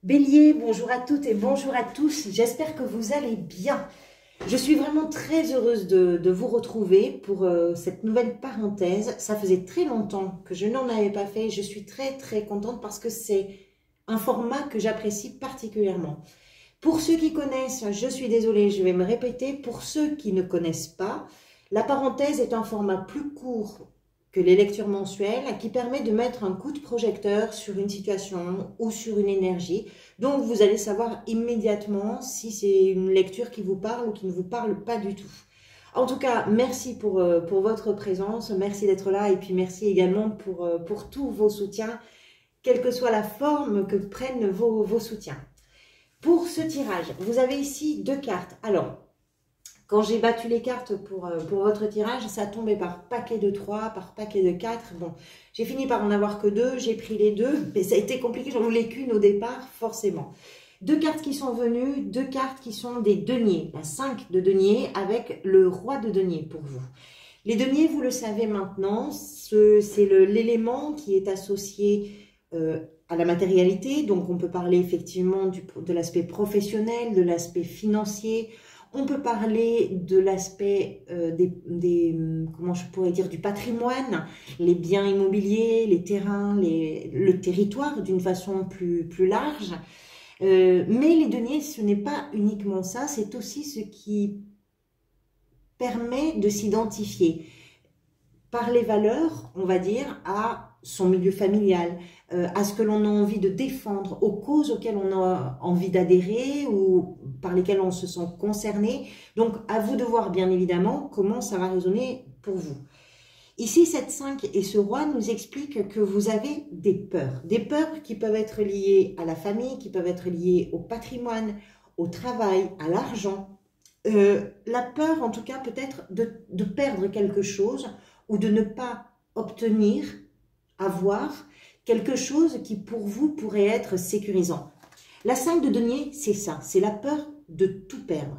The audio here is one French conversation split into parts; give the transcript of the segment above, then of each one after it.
Bélier, bonjour à toutes et bonjour à tous, j'espère que vous allez bien. Je suis vraiment très heureuse de vous retrouver pour cette nouvelle parenthèse. Ça faisait très longtemps que je n'en avais pas fait et je suis très contente parce que c'est un format que j'apprécie particulièrement. Pour ceux qui connaissent, je suis désolée, je vais me répéter. Pour ceux qui ne connaissent pas, la parenthèse est un format plus court que les lectures mensuelles qui permet de mettre un coup de projecteur sur une situation ou sur une énergie. Donc, vous allez savoir immédiatement si c'est une lecture qui vous parle ou qui ne vous parle pas du tout. En tout cas, merci pour votre présence, merci d'être là et puis merci également pour tous vos soutiens, quelle que soit la forme que prennent vos soutiens. Pour ce tirage, vous avez ici deux cartes. Alors, quand j'ai battu les cartes pour votre tirage, ça tombait par paquet de 3, par paquet de 4. Bon, j'ai fini par en avoir que 2, j'ai pris les 2, mais ça a été compliqué, j'en voulais qu'une au départ, forcément. Deux cartes qui sont venues, deux cartes qui sont des deniers, la 5 de denier avec le roi de denier pour vous. Les deniers, vous le savez maintenant, c'est l'élément qui est associé à la matérialité, donc on peut parler effectivement de l'aspect professionnel, de l'aspect financier. On peut parler de l'aspect comment je pourrais dire, du patrimoine, les biens immobiliers, les terrains, le territoire d'une façon plus large. Mais les deniers, ce n'est pas uniquement ça, c'est aussi ce qui permet de s'identifier par les valeurs, on va dire, à son milieu familial, à ce que l'on a envie de défendre, aux causes auxquelles on a envie d'adhérer ou par lesquelles on se sent concerné. Donc, à vous de voir, bien évidemment, comment ça va résonner pour vous. Ici, cette 5 et ce roi nous expliquent que vous avez des peurs qui peuvent être liées à la famille, qui peuvent être liées au patrimoine, au travail, à l'argent. La peur, en tout cas, peut-être de perdre quelque chose ou de ne pas obtenir, avoir quelque chose qui pour vous pourrait être sécurisant. La 5 de denier, c'est ça, c'est la peur de tout perdre.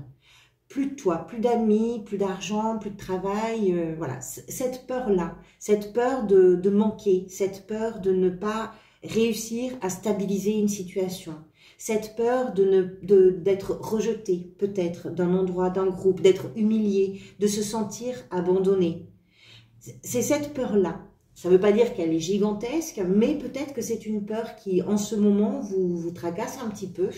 Plus de toi, plus d'amis, plus d'argent, plus de travail, voilà. Cette peur-là, cette peur de manquer, cette peur de ne pas réussir à stabiliser une situation, cette peur d'être rejeté peut-être d'un endroit, d'un groupe, d'être humilié, de se sentir abandonné. C'est cette peur-là. Ça ne veut pas dire qu'elle est gigantesque, mais peut-être que c'est une peur qui, en ce moment, vous tracasse un petit peu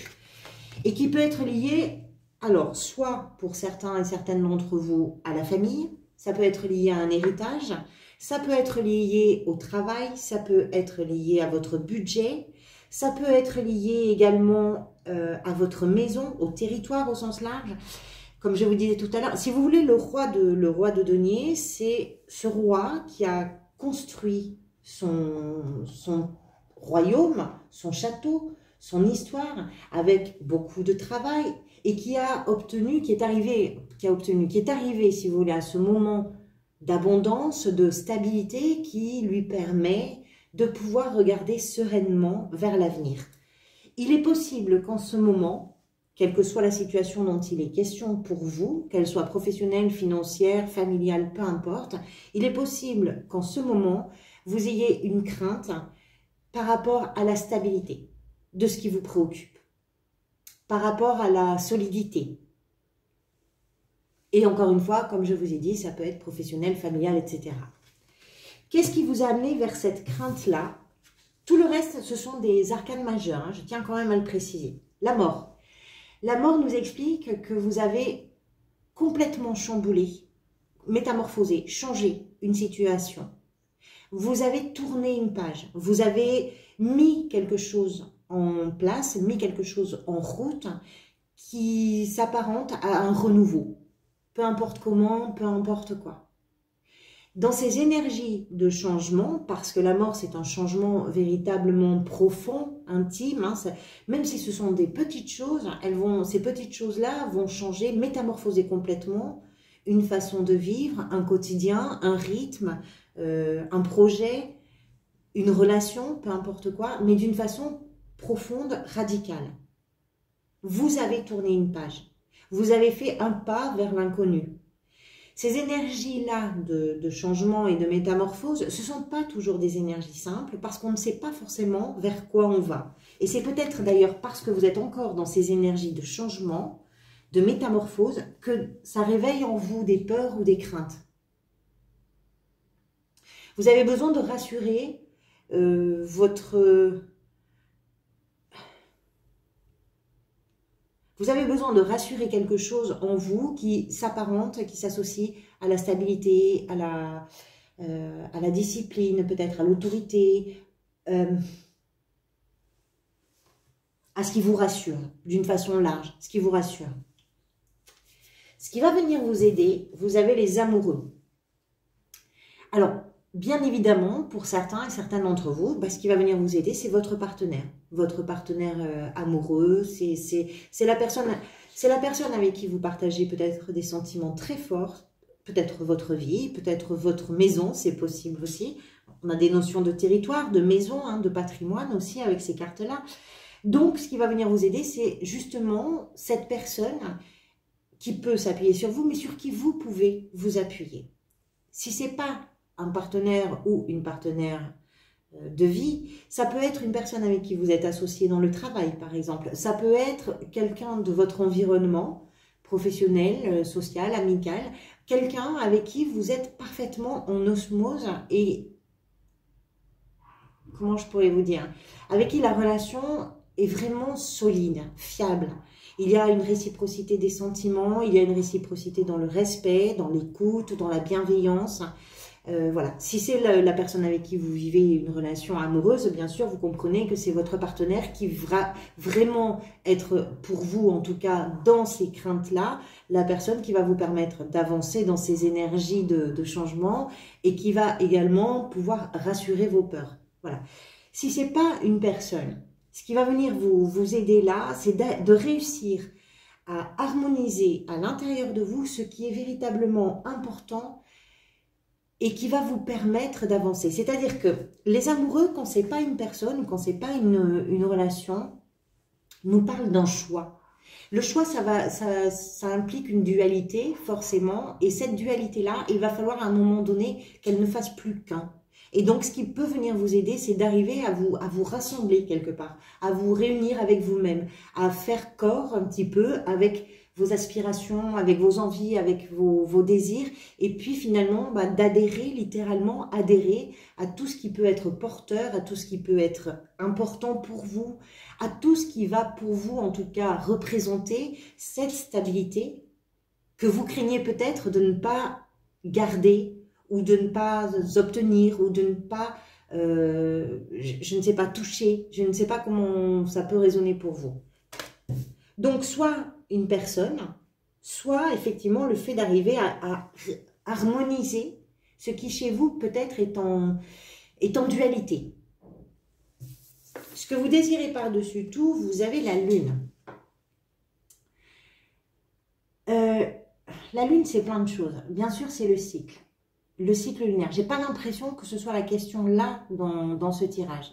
et qui peut être liée, alors, soit pour certains et certaines d'entre vous, à la famille, ça peut être lié à un héritage, ça peut être lié au travail, ça peut être lié à votre budget, ça peut être lié également à votre maison, au territoire au sens large. Comme je vous disais tout à l'heure, si vous voulez, le roi de denier, c'est ce roi qui a construit son royaume, son château, son histoire, avec beaucoup de travail, et qui a obtenu, qui est arrivé, si vous voulez, à ce moment d'abondance, de stabilité, qui lui permet de pouvoir regarder sereinement vers l'avenir. Il est possible qu'en ce moment, quelle que soit la situation dont il est question pour vous, qu'elle soit professionnelle, financière, familiale, peu importe, il est possible qu'en ce moment, vous ayez une crainte par rapport à la stabilité de ce qui vous préoccupe, par rapport à la solidité. Et encore une fois, comme je vous ai dit, ça peut être professionnel, familial, etc. Qu'est-ce qui vous a amené vers cette crainte-là? Tout le reste, ce sont des arcanes majeures, hein, je tiens quand même à le préciser. La mort. La mort nous explique que vous avez complètement chamboulé, métamorphosé, changé une situation. Vous avez tourné une page, vous avez mis quelque chose en place, mis quelque chose en route qui s'apparente à un renouveau. Peu importe comment, peu importe quoi. Dans ces énergies de changement, parce que la mort c'est un changement véritablement profond, intime, hein, même si ce sont des petites choses, ces petites choses-là vont changer, métamorphoser complètement une façon de vivre, un quotidien, un rythme, un projet, une relation, peu importe quoi, mais d'une façon profonde, radicale. Vous avez tourné une page, vous avez fait un pas vers l'inconnu. Ces énergies-là de changement et de métamorphose, ce ne sont pas toujours des énergies simples parce qu'on ne sait pas forcément vers quoi on va. Et c'est peut-être d'ailleurs parce que vous êtes encore dans ces énergies de changement, de métamorphose, que ça réveille en vous des peurs ou des craintes. Vous avez besoin de rassurer Vous avez besoin de rassurer quelque chose en vous qui s'apparente, qui s'associe à la stabilité, à la discipline, peut-être à l'autorité, à ce qui vous rassure, d'une façon large, ce qui vous rassure. Ce qui va venir vous aider, vous avez les amoureux. Alors, bien évidemment, pour certains et certaines d'entre vous, ce qui va venir vous aider, c'est votre partenaire. Votre partenaire amoureux, c'est la personne avec qui vous partagez peut-être des sentiments très forts, peut-être votre vie, peut-être votre maison, c'est possible aussi. On a des notions de territoire, de maison, hein, de patrimoine aussi avec ces cartes-là. Donc, ce qui va venir vous aider, c'est justement cette personne qui peut s'appuyer sur vous, mais sur qui vous pouvez vous appuyer. Si ce n'est pas un partenaire ou une partenaire de vie, ça peut être une personne avec qui vous êtes associé dans le travail, par exemple. Ça peut être quelqu'un de votre environnement professionnel, social, amical, quelqu'un avec qui vous êtes parfaitement en osmose et, comment je pourrais vous dire, avec qui la relation est vraiment solide, fiable. Il y a une réciprocité des sentiments, il y a une réciprocité dans le respect, dans l'écoute, dans la bienveillance. Voilà. Si c'est la personne avec qui vous vivez une relation amoureuse, bien sûr, vous comprenez que c'est votre partenaire qui va vraiment être, pour vous en tout cas, dans ces craintes-là, la personne qui va vous permettre d'avancer dans ces énergies de changement et qui va également pouvoir rassurer vos peurs. Voilà. Si ce n'est pas une personne, ce qui va venir vous aider là, c'est de réussir à harmoniser à l'intérieur de vous ce qui est véritablement important et qui va vous permettre d'avancer. C'est-à-dire que les amoureux, quand ce n'est pas une personne, quand ce n'est pas une relation, nous parlent d'un choix. Le choix, ça implique une dualité, forcément, et cette dualité-là, il va falloir à un moment donné qu'elle ne fasse plus qu'un. Et donc, ce qui peut venir vous aider, c'est d'arriver à vous rassembler quelque part, à vous réunir avec vous-même, à faire corps un petit peu avec vos aspirations, avec vos envies, avec vos désirs, et puis finalement d'adhérer, littéralement adhérer à tout ce qui peut être porteur, à tout ce qui peut être important pour vous, à tout ce qui va pour vous en tout cas représenter cette stabilité que vous craignez peut-être de ne pas garder, ou de ne pas obtenir, ou de ne pas, je ne sais pas, toucher. Je ne sais pas comment ça peut résonner pour vous. Donc, soit une personne, soit effectivement le fait d'arriver à harmoniser ce qui chez vous peut-être est en dualité. Ce que vous désirez par-dessus tout, vous avez la lune. La lune, c'est plein de choses. Bien sûr, c'est le cycle lunaire. J'ai pas l'impression que ce soit la question là dans ce tirage.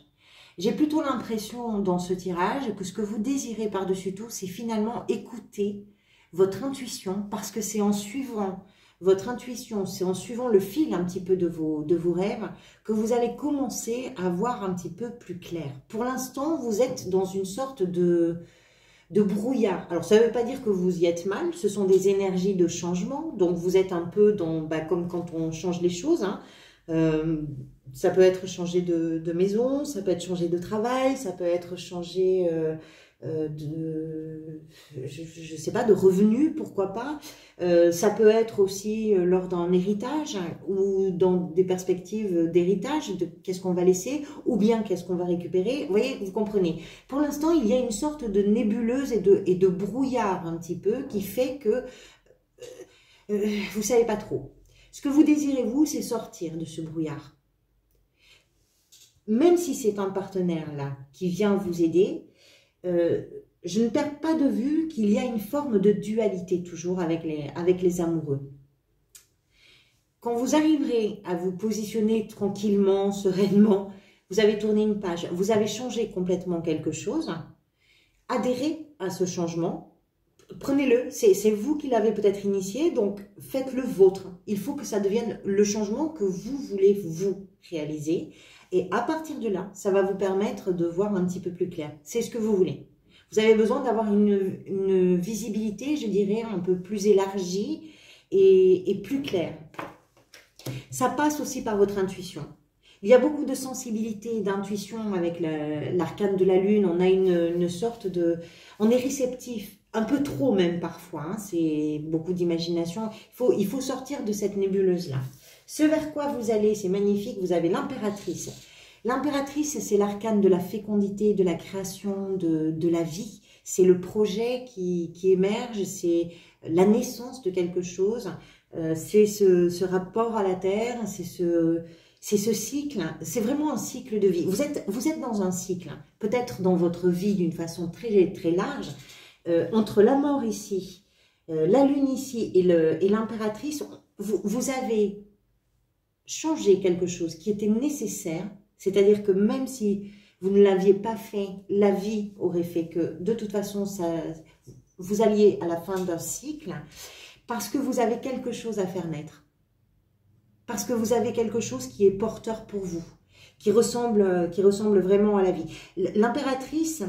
J'ai plutôt l'impression dans ce tirage que ce que vous désirez par-dessus tout, c'est finalement écouter votre intuition, parce que c'est en suivant votre intuition, c'est en suivant le fil un petit peu de vos rêves que vous allez commencer à voir un petit peu plus clair. Pour l'instant, vous êtes dans une sorte de brouillard. Alors, ça ne veut pas dire que vous y êtes mal, ce sont des énergies de changement, donc vous êtes un peu dans, comme quand on change les choses, hein. Ça peut être changer de maison, ça peut être changer de travail, ça peut être changer je sais pas, de revenus, pourquoi pas. Ça peut être aussi lors d'un héritage ou dans des perspectives d'héritage, de qu'est-ce qu'on va laisser ou bien qu'est-ce qu'on va récupérer. Vous voyez, vous comprenez. Pour l'instant, il y a une sorte de nébuleuse et de brouillard un petit peu qui fait que vous savez pas trop. Ce que vous désirez, vous, c'est sortir de ce brouillard. Même si c'est un partenaire là qui vient vous aider, je ne perds pas de vue qu'il y a une forme de dualité toujours avec les amoureux. Quand vous arriverez à vous positionner tranquillement, sereinement, vous avez tourné une page, vous avez changé complètement quelque chose, adhérez à ce changement, prenez-le, c'est vous qui l'avez peut-être initié, donc faites-le vôtre. Il faut que ça devienne le changement que vous voulez vous réaliser. Et à partir de là, ça va vous permettre de voir un petit peu plus clair. C'est ce que vous voulez. Vous avez besoin d'avoir une visibilité, je dirais, un peu plus élargie et plus claire. Ça passe aussi par votre intuition. Il y a beaucoup de sensibilité et d'intuition avec l'arcane de la lune. On a une sorte de... On est réceptif, un peu trop même parfois. Hein, c'est beaucoup d'imagination. Il faut sortir de cette nébuleuse-là. Ce vers quoi vous allez, c'est magnifique, vous avez l'impératrice. L'impératrice, c'est l'arcane de la fécondité, de la création, de la vie. C'est le projet qui émerge, c'est la naissance de quelque chose. C'est ce rapport à la terre, c'est ce cycle, c'est vraiment un cycle de vie. Vous êtes dans un cycle, peut-être dans votre vie d'une façon très, très large, entre la mort ici, la lune ici et l'impératrice, vous avez changé quelque chose qui était nécessaire, c'est-à-dire que même si vous ne l'aviez pas fait, la vie aurait fait que de toute façon, vous alliez à la fin d'un cycle, parce que vous avez quelque chose à faire naître. Parce que vous avez quelque chose qui est porteur pour vous, qui ressemble vraiment à la vie. L'impératrice,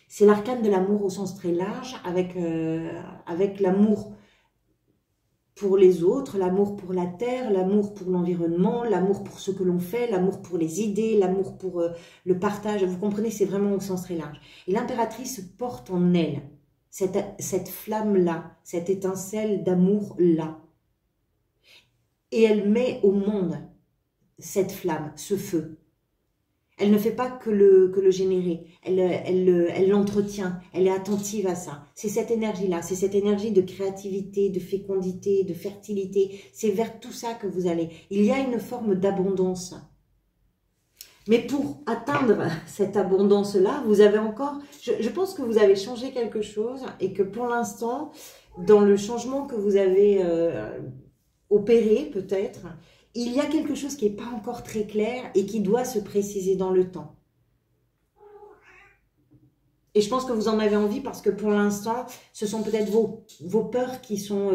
c'est l'arcane de l'amour au sens très large, avec l'amour pour les autres, l'amour pour la terre, l'amour pour l'environnement, l'amour pour ce que l'on fait, l'amour pour les idées, l'amour pour le partage. Vous comprenez, c'est vraiment au sens très large. Et l'impératrice porte en elle cette flamme-là, cette étincelle d'amour-là. Et elle met au monde cette flamme, ce feu. Elle ne fait pas que le générer, elle l'entretient, elle est attentive à ça. C'est cette énergie-là, c'est cette énergie de créativité, de fécondité, de fertilité. C'est vers tout ça que vous allez. Il y a une forme d'abondance. Mais pour atteindre cette abondance-là, vous avez encore... Je pense que vous avez changé quelque chose et que pour l'instant, dans le changement que vous avez opéré peut-être, il y a quelque chose qui n'est pas encore très clair et qui doit se préciser dans le temps. Et je pense que vous en avez envie parce que pour l'instant, ce sont peut-être vos peurs qui sont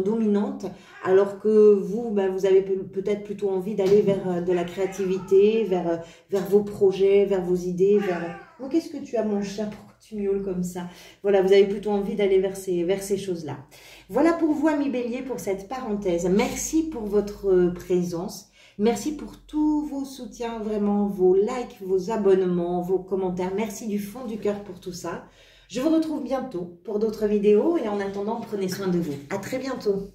dominantes, alors que vous, vous avez peut-être plutôt envie d'aller vers de la créativité, vers vos projets, vers vos idées, vers... Oh, qu'est-ce que tu as, mon chat? Pourquoi tu miaules comme ça? Voilà, vous avez plutôt envie d'aller vers ces choses-là. Voilà pour vous, amis Bélier, pour cette parenthèse. Merci pour votre présence. Merci pour tous vos soutiens, vraiment, vos likes, vos abonnements, vos commentaires. Merci du fond du cœur pour tout ça. Je vous retrouve bientôt pour d'autres vidéos et en attendant, prenez soin de vous. À très bientôt.